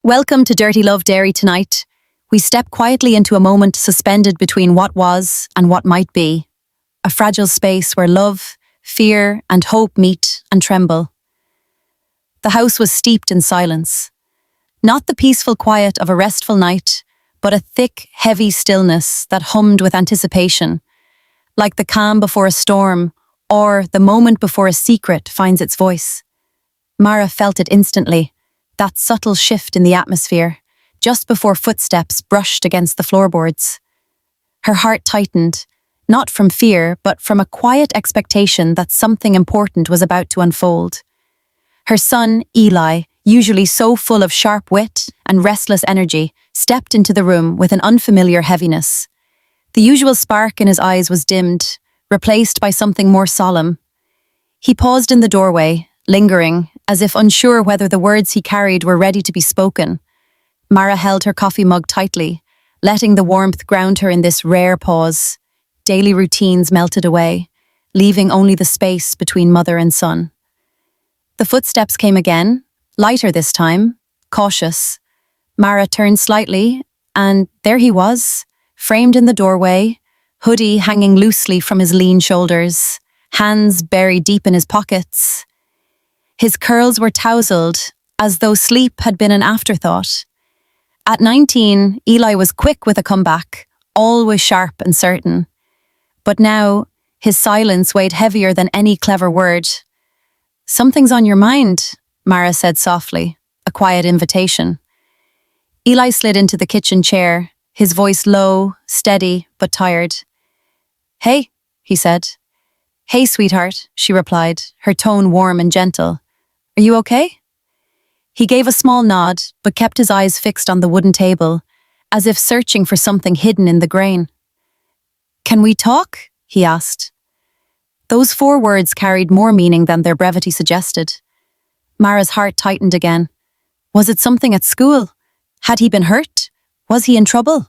Welcome to Dirty Love Dairy tonight. We step quietly into a moment suspended between what was and what might be. A fragile space where love, fear, and hope meet and tremble. The house was steeped in silence. Not the peaceful quiet of a restful night, but a thick, heavy stillness that hummed with anticipation, like the calm before a storm or the moment before a secret finds its voice. Mara felt it instantly, that subtle shift in the atmosphere, just before footsteps brushed against the floorboards. Her heart tightened, not from fear, but from a quiet expectation that something important was about to unfold. Her son, Eli, usually so full of sharp wit and restless energy, stepped into the room with an unfamiliar heaviness. The usual spark in his eyes was dimmed, replaced by something more solemn. He paused in the doorway, lingering, as if unsure whether the words he carried were ready to be spoken. Mara held her coffee mug tightly, letting the warmth ground her in this rare pause. Daily routines melted away, leaving only the space between mother and son. The footsteps came again, lighter this time, cautious. Mara turned slightly, and there he was, framed in the doorway, hoodie hanging loosely from his lean shoulders, hands buried deep in his pockets. His curls were tousled, as though sleep had been an afterthought. At 19, Eli was quick with a comeback, always sharp and certain. But now, his silence weighed heavier than any clever word. "Something's on your mind," Mara said softly, a quiet invitation. Eli slid into the kitchen chair, his voice low, steady, but tired. "Hey," he said. "Hey, sweetheart," she replied, her tone warm and gentle. "Are you okay?" He gave a small nod, but kept his eyes fixed on the wooden table, as if searching for something hidden in the grain. "Can we talk?" he asked. Those 4 words carried more meaning than their brevity suggested. Mara's heart tightened again. Was it something at school? Had he been hurt? Was he in trouble?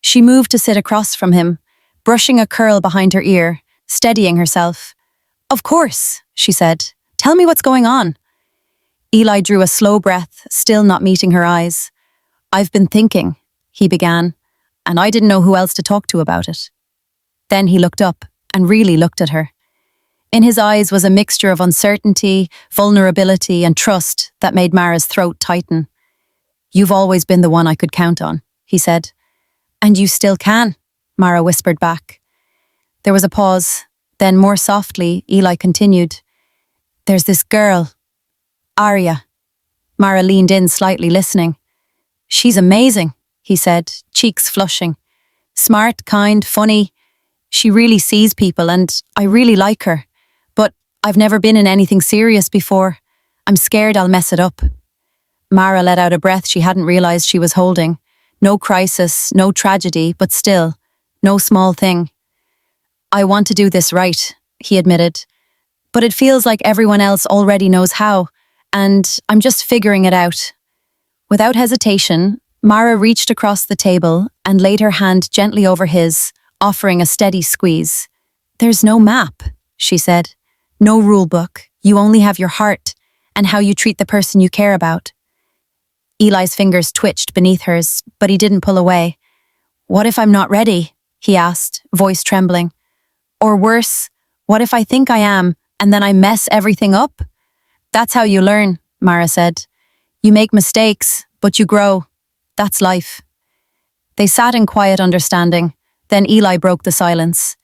She moved to sit across from him, brushing a curl behind her ear, steadying herself. "Of course," she said. "Tell me what's going on." Eli drew a slow breath, still not meeting her eyes. "I've been thinking," he began, "and I didn't know who else to talk to about it." Then he looked up and really looked at her. In his eyes was a mixture of uncertainty, vulnerability, and trust that made Mara's throat tighten. "You've always been the one I could count on," he said. "And you still can," Mara whispered back. There was a pause. Then, more softly, Eli continued. "There's this girl, Arya." Mara leaned in slightly, listening. "She's amazing," he said, cheeks flushing. "Smart, kind, funny. She really sees people, and I really like her. But I've never been in anything serious before. I'm scared I'll mess it up." Mara let out a breath she hadn't realized she was holding. No crisis, no tragedy, but still, no small thing. "I want to do this right," he admitted. "But it feels like everyone else already knows how, and I'm just figuring it out." Without hesitation, Mara reached across the table and laid her hand gently over his, offering a steady squeeze. "There's no map," she said. "No rule book. You only have your heart and how you treat the person you care about." Eli's fingers twitched beneath hers, but he didn't pull away. "What if I'm not ready?" he asked, voice trembling. "Or worse, what if I think I am, and then I mess everything up?" "That's how you learn," Mara said. "You make mistakes, but you grow. That's life." They sat in quiet understanding. Then Eli broke the silence.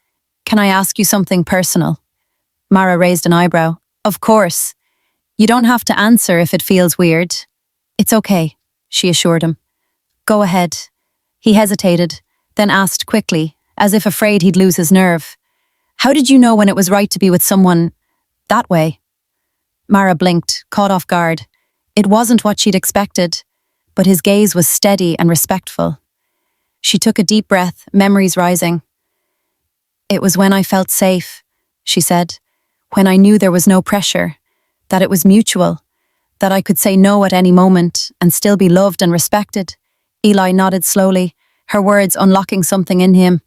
"Can I ask you something personal?" Mara raised an eyebrow. "Of course. You don't have to answer if it feels weird." "It's okay," she assured him. "Go ahead." He hesitated, then asked quickly, as if afraid he'd lose his nerve. "How did you know when it was right to be with someone that way?" Mara blinked, caught off guard. It wasn't what she'd expected, but his gaze was steady and respectful. She took a deep breath, memories rising. "It was when I felt safe," she said, "when I knew there was no pressure, that it was mutual, that I could say no at any moment and still be loved and respected." Eli nodded slowly, her words unlocking something in him.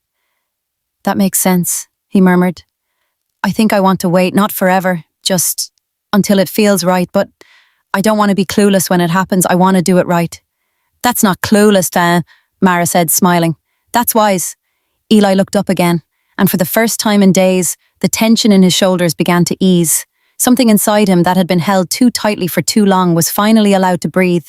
"That makes sense," he murmured. "I think I want to wait, not forever, just until it feels right, but I don't want to be clueless when it happens. I want to do it right. That's not clueless, Mara said, smiling. That's wise. Eli looked up again, and for the first time in days, the tension in his shoulders began to ease. Something inside him that had been held too tightly for too long was finally allowed to breathe.